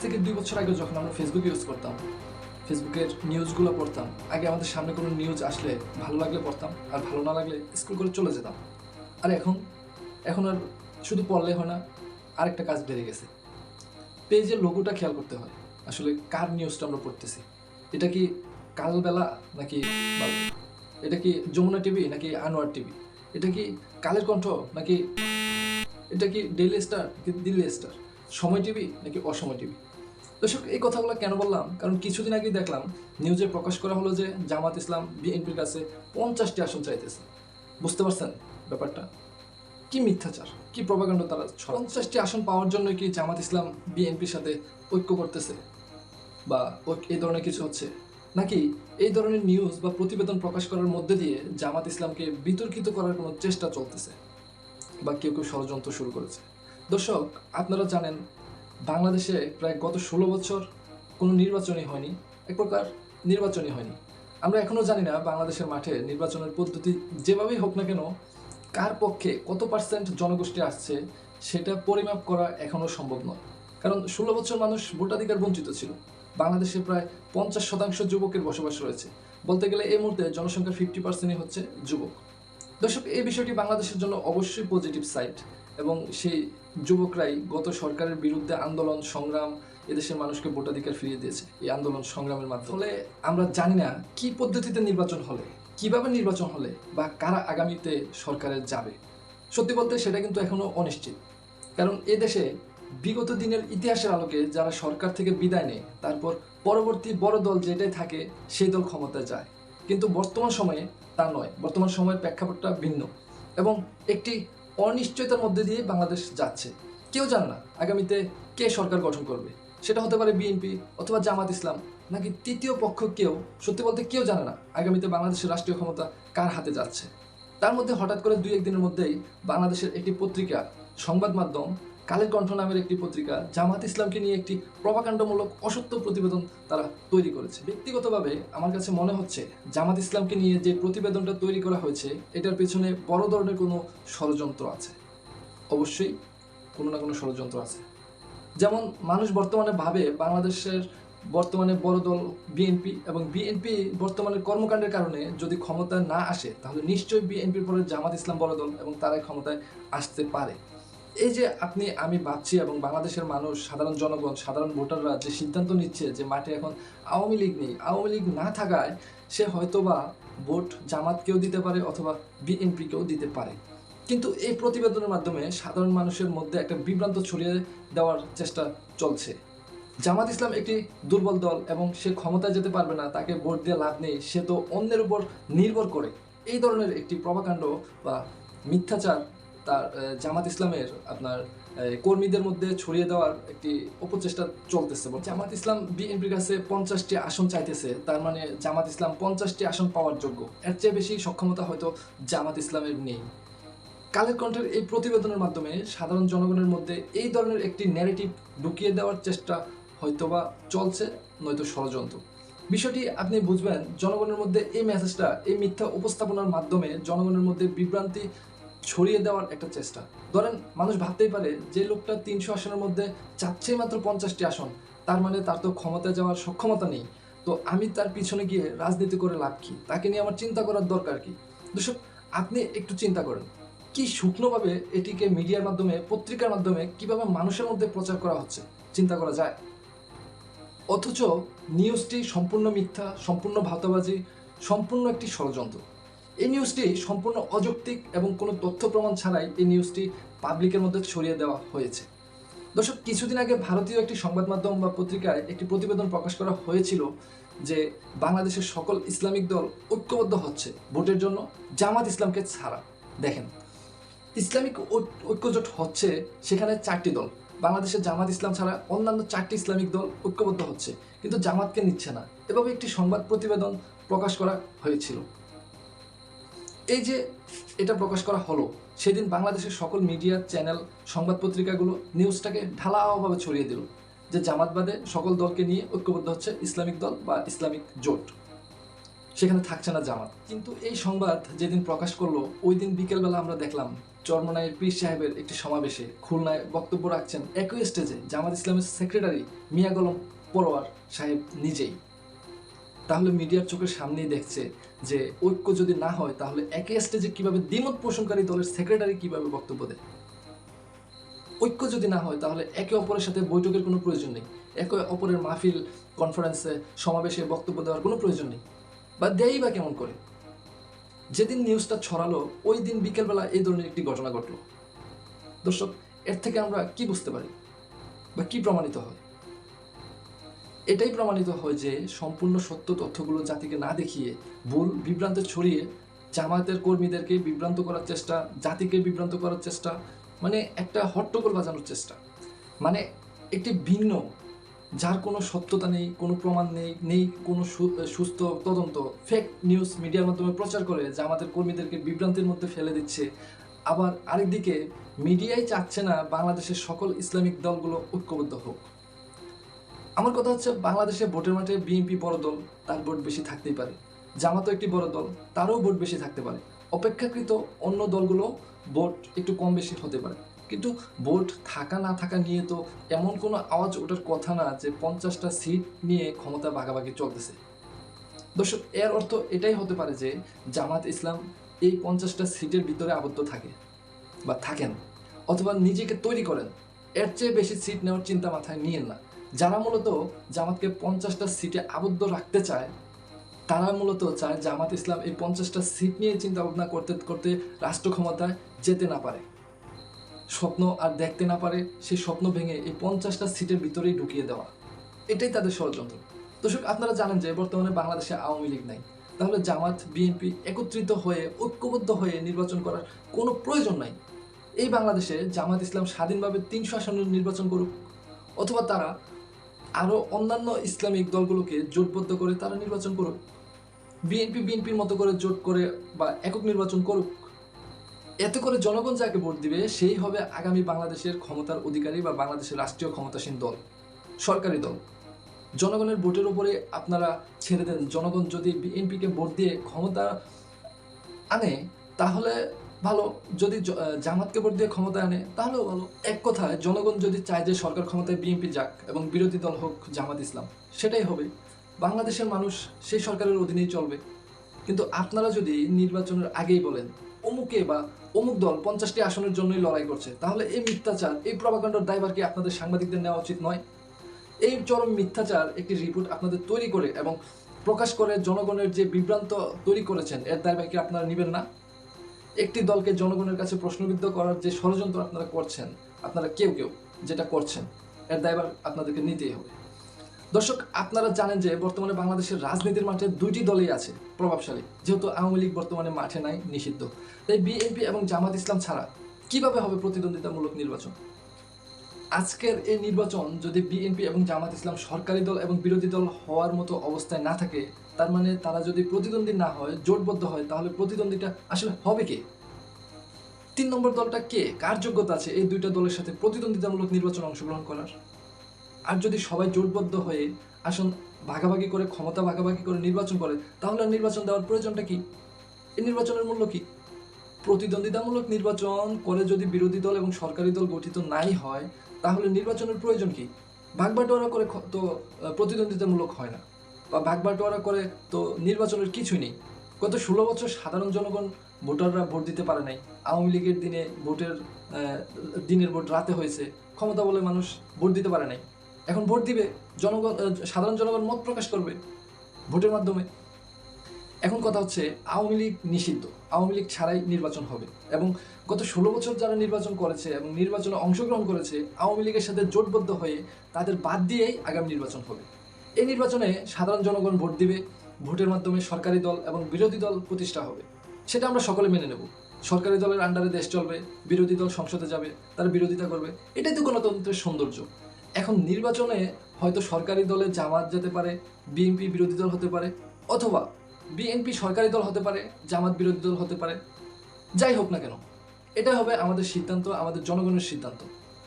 থেকে 2 বছর আগে যখন আমরা ফেসবুক ইউজ করতাম, ফেসবুকের নিউজগুলো পড়তাম। আগে আমাদের সামনে কোনো নিউজ আসলে ভালো লাগলে পড়তাম, আর ভালো না লাগলে স্ক্রল করে চলে যেতাম। আর এখন আর শুধু পড়লে হয় না, আরেকটা কাজ বেড়ে গেছে। পেজের লোগোটা খেয়াল করতে হয়। আসলে কার নিউজটা আমরা পড়তেছি। এটা কি কালবেলা নাকি বাল? এটা কি যমুনা টিভি নাকি আনোয়ার টিভি? এটা কি কালের কণ্ঠ নাকি এটা কি ডেইলি স্টার নাকি দিল্লি স্টার? সময় টিভি নাকি অসময় টিভি? দর্শক, এই কথাগুলো কেন বললাম? কারণ কিছুদিন আগেই দেখলাম নিউজে প্রকাশ করা হলো যে জামাত ইসলাম বিএনপির কাছে 50টি আসন চাইতেছে। বুঝতে পারছেন ব্যাপারটা? কি মিথ্যাচার, কি প্রপাগান্ড তারা ছড়ায়। 50টি আসন পাওয়ার জন্য কি জামাত ইসলাম বিএনপির সাথে ঐক্য করতেছে বা এই ধরনের কিছু হচ্ছে, নাকি এই ধরনের নিউজ বা প্রতিবেদন প্রকাশ করার মধ্যে দিয়ে জামাত ইসলামকে বিতর্কিত করার কোনো চেষ্টা চলতেছে বা কেউ কেউ ষড়যন্ত্র শুরু করেছে? দর্শক, আপনারা জানেন বাংলাদেশে প্রায় গত 16 বছর কোনো নির্বাচনই হয়নি, এক প্রকার নির্বাচনই হয়নি। আমরা এখনও জানি না বাংলাদেশের মাঠে নির্বাচনের পদ্ধতি যেভাবেই হোক না কেন কার পক্ষে কত পার্সেন্ট জনগোষ্ঠী আসছে সেটা পরিমাপ করা এখনও সম্ভব নয়। কারণ 16 বছর মানুষ ভোটাধিকার বঞ্চিত ছিল। বাংলাদেশে প্রায় 50% যুবকের বসবাস রয়েছে। বলতে গেলে এই মুহূর্তে জনসংখ্যার 50%ই হচ্ছে যুবক। দর্শক, এই বিষয়টি বাংলাদেশের জন্য অবশ্যই পজিটিভ সাইড, এবং সেই যুবকরাই গত সরকারের বিরুদ্ধে আন্দোলন সংগ্রাম এদেশের মানুষকে ভোটাধিকার ফিরিয়ে দিয়েছে এই আন্দোলন সংগ্রামের মাধ্যমে। ফলে আমরা জানি না কি পদ্ধতিতে নির্বাচন হলে, কিভাবে নির্বাচন হলে বা কারা আগামীতে সরকারে যাবে। সত্যি বলতে সেটা কিন্তু এখনো অনিশ্চিত। কারণ এদেশে বিগত দিনের ইতিহাসের আলোকে যারা সরকার থেকে বিদায় নেয়, তারপর পরবর্তী বড় দল যেটাই থাকে সেই দল ক্ষমতায় যায়। কিন্তু বর্তমান সময়ে তা নয়। বর্তমান সময়ের প্রেক্ষাপটটা ভিন্ন এবং একটি অনিশ্চয়তার মধ্যে দিয়ে বাংলাদেশ যাচ্ছে। কেউ জানে না আগামীতে কে সরকার গঠন করবে। সেটা হতে পারে বিএনপি অথবা জামাত ইসলাম, নাকি তৃতীয় পক্ষ কেউ। সত্যি বলতে কেউ জানে না আগামীতে বাংলাদেশের রাষ্ট্রীয় ক্ষমতা কার হাতে যাচ্ছে। তার মধ্যে হঠাৎ করে 2-1 দিনের মধ্যেই বাংলাদেশের একটি পত্রিকা, সংবাদ মাধ্যম কালের কণ্ঠ নামের একটি পত্রিকা জামাত ইসলামকে নিয়ে একটি প্রপাগান্ডামূলক অসত্য প্রতিবেদন তারা তৈরি করেছে। ব্যক্তিগতভাবে আমার কাছে মনে হচ্ছে জামাত ইসলামকে নিয়ে যে প্রতিবেদনটা তৈরি করা হয়েছে এটার পেছনে বড় ধরনের কোনো ষড়যন্ত্র আছে। অবশ্যই কোনো না কোনো ষড়যন্ত্র আছে। যেমন মানুষ বর্তমানে ভাবে বাংলাদেশের বর্তমানে বড় দল বিএনপি, এবং বিএনপি বর্তমানে কর্মকাণ্ডের কারণে যদি ক্ষমতায় না আসে তাহলে নিশ্চয়ই বিএনপির পরে জামাত ইসলাম বড় দল এবং তারাই ক্ষমতায় আসতে পারে। এই যে আমি ভাবছি এবং বাংলাদেশের মানুষ, সাধারণ জনগণ, সাধারণ ভোটাররা যে সিদ্ধান্ত নিচ্ছে যে মাঠে এখন আওয়ামী লীগ নেই, আওয়ামী লীগ না থাকায় সে হয়তোবা ভোট জামাতকেও দিতে পারে অথবা বিএনপিকেও দিতে পারে। কিন্তু এই প্রতিবেদনের মাধ্যমে সাধারণ মানুষের মধ্যে একটা বিভ্রান্ত ছড়িয়ে দেওয়ার চেষ্টা চলছে। জামাত ইসলাম একটি দুর্বল দল এবং সে ক্ষমতায় যেতে পারবে না, তাকে ভোট দিয়ে লাভ নেই, সে তো অন্যের উপর নির্ভর করে। এই ধরনের একটি প্রভাকাণ্ড বা মিথ্যাচার তার জামাত ইসলামের কর্মীদের মধ্যে ছড়িয়ে দেওয়ার একটি অপচেষ্টা চলতেছে। জামাত ইসলাম বিএনপির কাছে 50টি আসন চাইতেছে, তার মানে জামাত ইসলাম 50টি আসন পাওয়ার যোগ্য। এর চেয়ে বেশি সক্ষমতা হয়তো জামাত ইসলামের নেই। কালের কণ্ঠের এই প্রতিবেদনের মাধ্যমে সাধারণ জনগণের মধ্যে এই ধরনের একটি ন্যারেটিভ ঢুকিয়ে দেওয়ার চেষ্টা হয়তোবা চলছে, নয়তো ষড়যন্ত্র। বিষয়টি আপনি বুঝবেন জনগণের মধ্যে এই মেসেজটা, এই মিথ্যা উপস্থাপনার মাধ্যমে জনগণের মধ্যে বিভ্রান্তি ছড়িয়ে দেওয়ার একটা চেষ্টা। ধরেন মানুষ ভাবতেই পারে যে লোকটা 300 আসনের মধ্যে চাচ্ছেই মাত্র 50টি আসন, তার মানে তার তো ক্ষমতায় যাওয়ার সক্ষমতা নেই। তো আমি তার পিছনে গিয়ে রাজনীতি করে লাভ কি? তাকে নিয়ে আমার চিন্তা করার দরকার কি? দর্শক, আপনি একটু চিন্তা করেন কি শুকনোভাবে এটিকে মিডিয়ার মাধ্যমে, পত্রিকার মাধ্যমে কিভাবে মানুষের মধ্যে প্রচার করা হচ্ছে, চিন্তা করা যায়? অথচ নিউজটি সম্পূর্ণ মিথ্যা, সম্পূর্ণ ভাওতাবাজি, সম্পূর্ণ একটি ষড়যন্ত্র। এই নিউজটি সম্পূর্ণ অযৌক্তিক এবং কোনো তথ্য প্রমাণ ছাড়াই এই নিউজটি পাবলিকের মধ্যে ছড়িয়ে দেওয়া হয়েছে। দর্শক, কিছুদিন আগে ভারতীয় একটি সংবাদ মাধ্যম বা পত্রিকায় একটি প্রতিবেদন প্রকাশ করা হয়েছিল যে বাংলাদেশের সকল ইসলামিক দল ঐক্যবদ্ধ হচ্ছে ভোটের জন্য জামাত ইসলামকে ছাড়া। দেখেন, ইসলামিক ঐক্যজোট হচ্ছে, সেখানে 4টি দল, বাংলাদেশের জামাত ইসলাম ছাড়া অন্যান্য 4টি ইসলামিক দল ঐক্যবদ্ধ হচ্ছে, কিন্তু জামাতকে নিচ্ছে না। এভাবে একটি সংবাদ প্রতিবেদন প্রকাশ করা হয়েছিল। এই যে এটা প্রকাশ করা হলো, সেদিন বাংলাদেশের সকল মিডিয়া চ্যানেল, সংবাদ পত্রিকাগুলো নিউজটাকে ঢালাওভাবে ছড়িয়ে দিল যে জামাত বাদে সকল দলকে নিয়ে ঐক্যবদ্ধ হচ্ছে ইসলামিক দল বা ইসলামিক জোট, সেখানে থাকছে না জামাত। কিন্তু এই সংবাদ যেদিন প্রকাশ করলো ওই দিন বিকেলবেলা আমরা দেখলাম চরমনাইয়ের পীর সাহেবের একটি সমাবেশে খুলনায় বক্তব্য রাখছেন একই স্টেজে জামাত ইসলামের সেক্রেটারি মিয়া গোলাম পরোয়ার সাহেব নিজেই। তাহলে মিডিয়ার চোখের সামনেই দেখছে যে ঐক্য যদি না হয় তাহলে একই স্টেজে কিভাবে দ্বিমত পোষণকারী দলের সেক্রেটারি কিভাবে বক্তব্য দেয়। ঐক্য যদি না হয় তাহলে একে অপরের সাথে বৈঠকের কোনো প্রয়োজন নেই, একে অপরের মাহফিল, কনফারেন্সে, সমাবেশে বক্তব্য দেওয়ার কোনো প্রয়োজন নেই, বা দেয়ই বা কেমন করে। যেদিন নিউজটা ছড়ালো ওই দিন বিকেলবেলা এই ধরনের একটি ঘটনা ঘটলো। দর্শক, এর থেকে আমরা কি বুঝতে পারি বা কি প্রমাণিত হয়? এটাই প্রমাণিত হয় যে সম্পূর্ণ সত্য তথ্যগুলো জাতিকে না দেখিয়ে ভুল বিভ্রান্ত ছড়িয়ে জামায়াতের কর্মীদেরকে বিভ্রান্ত করার চেষ্টা, জাতিকে বিভ্রান্ত করার চেষ্টা, মানে একটা হট্টগোল বাজানোর চেষ্টা, মানে একটি ভিন্ন, যার কোনো সত্যতা নেই, কোনো প্রমাণ নেই কোনো সুস্থ তদন্ত, ফেক নিউজ মিডিয়ার মাধ্যমে প্রচার করে জামাতের কর্মীদেরকে বিভ্রান্তির মধ্যে ফেলে দিচ্ছে। আবার আরেকদিকে মিডিয়াই চাচ্ছে না বাংলাদেশের সকল ইসলামিক দলগুলো ঐক্যবদ্ধ হোক। আমার কথা হচ্ছে, বাংলাদেশে ভোটের মাঠে বিএনপি বড় দল, তার ভোট বেশি থাকতেই পারে। জামাতও একটি বড় দল, তারও ভোট বেশি থাকতে পারে। অপেক্ষাকৃত অন্য দলগুলো ভোট একটু কম বেশি হতে পারে, কিন্তু ভোট থাকা না থাকা নিয়ে তো এমন কোনো আওয়াজ ওঠার কথা না যে 50টা সিট নিয়ে ক্ষমতা ভাগাভাগি চলতেছে। দর্শক, এর অর্থ এটাই হতে পারে যে জামাত ইসলাম এই 50টা সিটের ভিতরে আবদ্ধ থাকে বা থাকেন, অথবা নিজেকে তৈরি করেন। এর চেয়ে বেশি সিট নেওয়ার চিন্তা মাথায় নিয়েন না। যারা মূলত জামাতকে 50টা সিটে আবদ্ধ রাখতে চায়, তারা মূলত চায় জামাত ইসলাম এই 50টা সিট নিয়ে চিন্তা ভাবনা করতে করতে রাষ্ট্র ক্ষমতায় যেতে না পারে, স্বপ্ন আর দেখতে না পারে, সেই স্বপ্ন ভেঙে এই 50টা সিটের ভিতরেই ঢুকিয়ে দেওয়া, এটাই তাদের ষড়যন্ত্র। দর্শক, আপনারা জানেন যে বর্তমানে বাংলাদেশে আওয়ামী লীগ নাই, তাহলে জামাত বিএনপি একত্রিত হয়ে ঐক্যবদ্ধ হয়ে নির্বাচন করার কোনো প্রয়োজন নাই। এই বাংলাদেশে জামাত ইসলাম স্বাধীনভাবে 300 আসনের নির্বাচন করুক, অথবা তারা আরও অন্যান্য ইসলামিক দলগুলোকে জোটবদ্ধ করে তারা নির্বাচন করুক। বিএনপির মতো করে জোট করে বা একক নির্বাচন করুক। এতে করে জনগণ যাকে ভোট দিবে সেই হবে আগামী বাংলাদেশের ক্ষমতার অধিকারী বা বাংলাদেশের রাষ্ট্রীয় ক্ষমতাসীন দল, সরকারি দল। জনগণের ভোটের উপরে আপনারা ছেড়ে দেন। জনগণ যদি বিএনপিকে ভোট দিয়ে ক্ষমতা আনে তাহলে ভালো, যদি জামাতকে ভোট দিয়ে ক্ষমতা আনে তাহলেও ভালো। এক কথায়, জনগণ যদি চায় যে সরকার ক্ষমতায় বিএনপি যাক এবং বিরোধী দল হোক জামাত ইসলাম, সেটাই হবে। বাংলাদেশের মানুষ সেই সরকারের অধীনেই চলবে। কিন্তু আপনারা যদি নির্বাচনের আগেই বলেন অমুকে বা অমুক দল 50টি আসনের জন্যই লড়াই করছে, তাহলে এই মিথ্যাচার, এই প্রপাগান্ডার দায়ভার কি আপনাদের সাংবাদিকদের নেওয়া উচিত নয়? এই চরম মিথ্যাচার একটি রিপোর্ট আপনাদের তৈরি করে এবং প্রকাশ করে জনগণের যে বিভ্রান্ত তৈরি করেছেন, এর দায়ভার কি আপনারা নেবেন না? একটি দলকে জনগণের কাছে প্রশ্নবিদ্ধ করার যে ষড়যন্ত্র আপনারা করছেন, আপনারা কেউ যেটা করছেন, এর দায়ভার আপনাদেরকে নিতেই হবে। দর্শক, আপনারা জানেন যে বর্তমানে বাংলাদেশের রাজনীতির মাঠে 2টি দলই আছে প্রভাবশালী, যেহেতু আওয়ামী লীগ বর্তমানে মাঠে নাই, নিষিদ্ধ। তাই বিএনপি এবং জামাত ইসলাম ছাড়া কিভাবে হবে প্রতিদ্বন্দ্বিতামূলক নির্বাচন? আজকের এই নির্বাচন যদি বিএনপি এবং জামাত ইসলাম সরকারি দল এবং বিরোধী দল হওয়ার মতো অবস্থায় না থাকে, তার মানে তারা যদি প্রতিদ্বন্দ্বী না হয়, জোটবদ্ধ হয়, তাহলে প্রতিদ্বন্দ্বীটা আসলে হবে কে? 3 নম্বর দলটা কে? কার যোগ্যতা আছে এই 2টা দলের সাথে প্রতিদ্বন্দ্বিতামূলক নির্বাচনে অংশগ্রহণ করার? আর যদি সবাই জোটবদ্ধ হয়ে আসন ভাগাভাগি করে, ক্ষমতা ভাগাভাগি করে নির্বাচন করে, তাহলে আর নির্বাচন দেওয়ার প্রয়োজনটা কি? এই নির্বাচনের মূল্য কি? প্রতিদ্বন্দ্বিতামূলক নির্বাচন করে যদি বিরোধী দল এবং সরকারি দল গঠিত নাই হয়, তাহলে নির্বাচনের প্রয়োজন কি? ভাগবাটোয়ারা করে তো প্রতিদ্বন্দ্বিতামূলক হয় না, বা ভাগবাটোয়ারা করে তো নির্বাচনের কিছুই নেই। গত 16 বছর সাধারণ জনগণ, ভোটাররা ভোট দিতে পারে নাই। আওয়ামী লীগের দিনে দিনের ভোট রাতে হয়েছে, ক্ষমতা বলে মানুষ ভোট দিতে পারে নাই। এখন ভোট দিবে, জনগণ, সাধারণ জনগণ মত প্রকাশ করবে ভোটের মাধ্যমে। এখন কথা হচ্ছে, আওয়ামী লীগ নিষিদ্ধ, আওয়ামী লীগ ছাড়াই নির্বাচন হবে, এবং গত 16 বছর যারা নির্বাচন করেছে এবং নির্বাচনে অংশগ্রহণ করেছে আওয়ামী লীগের সাথে জোটবদ্ধ হয়ে, তাদের বাদ দিয়েই আগামী নির্বাচন হবে। এই নির্বাচনে সাধারণ জনগণ ভোট দিবে, ভোটের মাধ্যমে সরকারি দল এবং বিরোধী দল প্রতিষ্ঠা হবে। সেটা আমরা সকলে মেনে নেব। সরকারি দলের আন্ডারে দেশ চলবে, বিরোধী দল সংসদে যাবে, তারা বিরোধিতা করবে, এটাই তো গণতন্ত্রের সৌন্দর্য। এখন নির্বাচনে হয়তো সরকারি দলে জামাত যেতে পারে, বিএনপি বিরোধী দল হতে পারে, অথবা বিএনপি সরকারি দল হতে পারে, জামাত বিরোধী দল হতে পারে। যাই হোক না কেন, এটা হবে আমাদের সিদ্ধান্ত, আমাদের জনগণের সিদ্ধান্ত।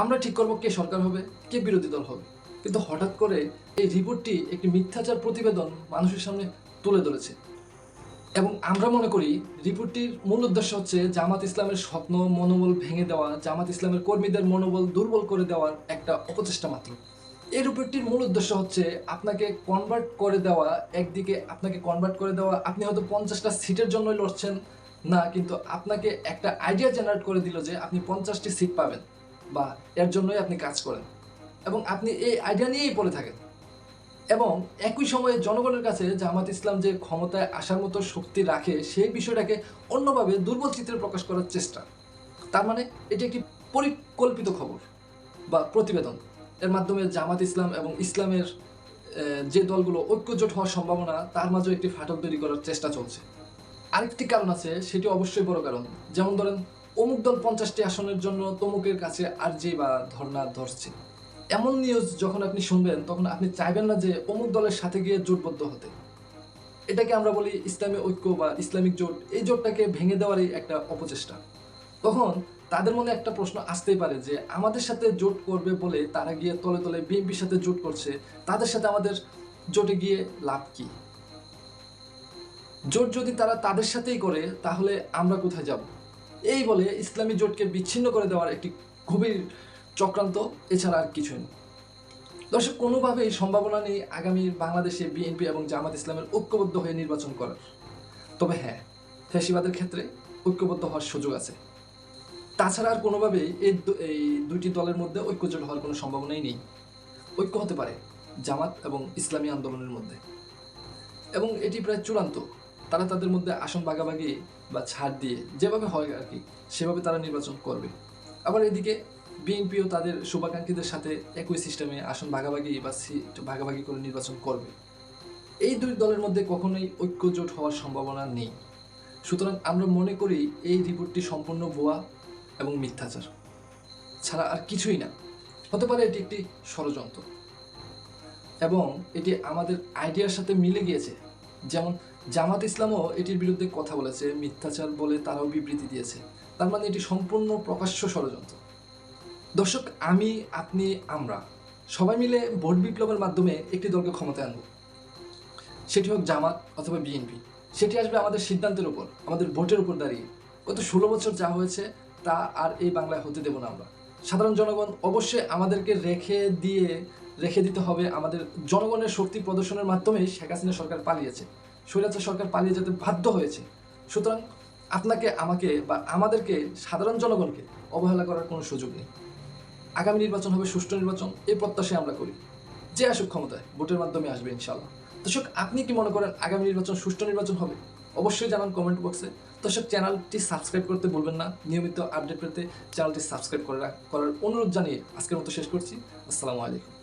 আমরা ঠিক করব কে সরকার হবে, কে বিরোধী দল হবে। কিন্তু হঠাৎ করে এই রিপোর্টটি একটি মিথ্যাচার প্রতিবেদন মানুষের সামনে তুলে ধরেছে। এবং আমরা মনে করি রিপোর্টটির মূল উদ্দেশ্য হচ্ছে জামাত ইসলামের স্বপ্ন মনোবল ভেঙে দেওয়া, জামাত ইসলামের কর্মীদের মনোবল দুর্বল করে দেওয়ার একটা অপচেষ্টা মাত্র। এই রিপোর্টটির মূল উদ্দেশ্য হচ্ছে আপনাকে কনভার্ট করে দেওয়া, একদিকে আপনাকে কনভার্ট করে দেওয়া, আপনি হয়তো 50টা সিটের জন্যই লড়ছেন না, কিন্তু আপনাকে একটা আইডিয়া জেনারেট করে দিল যে আপনি 50টি সিট পাবেন বা এর জন্যই আপনি কাজ করেন এবং আপনি এই আইডিয়া নিয়েই পড়ে থাকেন। এবং একই সময়ে জনগণের কাছে জামাত ইসলাম যে ক্ষমতায় আসার মতো শক্তি রাখে সেই বিষয়টাকে অন্যভাবে দুর্বল চিত্রে প্রকাশ করার চেষ্টা। তার মানে এটি একটি পরিকল্পিত খবর বা প্রতিবেদন। এর মাধ্যমে জামাত ইসলাম এবং ইসলামের যে দলগুলো ঐক্যজোট হওয়ার সম্ভাবনা তার মাঝে একটি ফাটল তৈরি করার চেষ্টা চলছে। আরেকটি কারণ আছে, সেটি অবশ্যই বড় কারণ। যেমন ধরেন, অমুক দল 50টি আসনের জন্য তমুকের কাছে আর্জি বা ধর্ণা ধরছে। এমন নিউজ যখন আপনি শুনবেন তখন আপনি চাইবেন না যে অমুক দলের সাথে গিয়ে জোটবদ্ধ হতে। এটাকে আমরা বলি ইসলামী ঐক্য বা ইসলামিক জোট। এই জোটটাকে ভেঙে দেওয়ারই একটা অপচেষ্টা। তখন তাদের মনে একটা প্রশ্ন আসতেই পারে যে আমাদের সাথে জোট করবে বলে তারা গিয়ে তলে তলে বিএনপির সাথে জোট করছে, তাদের সাথে আমাদের জোটে গিয়ে লাভ কি? জোট যদি তারা তাদের সাথেই করে তাহলে আমরা কোথায় যাব? এই বলে ইসলামী জোটকে বিচ্ছিন্ন করে দেওয়ার একটি গভীর চক্রান্ত, এছাড়া আর কিছুই না। দর্শক, কোনোভাবেই সম্ভাবনা নেই আগামী বাংলাদেশে বিএনপি এবং জামাত ইসলামের ঐক্যবদ্ধ হয়ে নির্বাচন করার। তবে হ্যাঁ, ফ্যাসিবাদের ক্ষেত্রে ঐক্যবদ্ধ হওয়ার সুযোগ আছে। তাছাড়া আর কোনোভাবেই এই দুইটি দলের মধ্যে ঐক্যজোট হওয়ার কোনো সম্ভাবনাই নেই। ঐক্য হতে পারে জামাত এবং ইসলামী আন্দোলনের মধ্যে, এবং এটি প্রায় চূড়ান্ত। তারা তাদের মধ্যে আসন ভাগাভাগি বা ছাড় দিয়ে যেভাবে হয় আর কি, সেভাবে তারা নির্বাচন করবে। আবার এদিকে বিএনপিও তাদের শুভাকাঙ্ক্ষীদের সাথে একই সিস্টেমে আসন ভাগাভাগি বা সিট ভাগাভাগি করে নির্বাচন করবে। এই দুই দলের মধ্যে কখনোই ঐক্যজোট হওয়ার সম্ভাবনা নেই। সুতরাং আমরা মনে করি এই রিপোর্টটি সম্পূর্ণ ভুয়া এবং মিথ্যাচার ছাড়া আর কিছুই না। হতে পারে এটি একটি ষড়যন্ত্র এবং এটি আমাদের আইডিয়ার সাথে মিলে গিয়েছে। যেমন জামাত ইসলামও এটির বিরুদ্ধে কথা বলেছে, মিথ্যাচার বলে তারাও বিবৃতি দিয়েছে। তার মানে এটি সম্পূর্ণ প্রকাশ্য ষড়যন্ত্র। দর্শক, আমি, আপনি, আমরা সবাই মিলে ভোট বিপ্লবের মাধ্যমে একটি দলকে ক্ষমতায় আনব। সেটি হোক জামাত অথবা বিএনপি। সেটি আসবে আমাদের সিদ্ধান্তের উপর, আমাদের ভোটের উপর দাঁড়িয়ে। গত 16 বছর যা হয়েছে তা আর এই বাংলায় হতে দেব না আমরা। সাধারণ জনগণ অবশ্যই আমাদেরকে রেখে দিতে হবে। আমাদের জনগণের শক্তি প্রদর্শনের মাধ্যমেই শেখ হাসিনা সরকার পালিয়েছে, স্বৈরাচার সরকার পালিয়ে যেতে বাধ্য হয়েছে। সুতরাং আপনাকে, আমাকে বা আমাদেরকে, সাধারণ জনগণকে অবহেলা করার কোনো সুযোগ নেই। আগামী নির্বাচন হবে সুষ্ঠু নির্বাচন, এই প্রত্যাশাই আমরা করি। যে আসুক ক্ষমতায়, ভোটের মাধ্যমে আসবে ইনশাআল্লাহ। দর্শক, আপনি কি মনে করেন আগামী নির্বাচন সুষ্ঠু নির্বাচন হবে? অবশ্যই জানান কমেন্ট বক্সে। দর্শক, চ্যানেলটি সাবস্ক্রাইব করতে ভুলবেন না। নিয়মিত আপডেট পেতে চ্যানেলটি সাবস্ক্রাইব করার অনুরোধ জানিয়ে আজকের মতো শেষ করছি। আসসালামু আলাইকুম।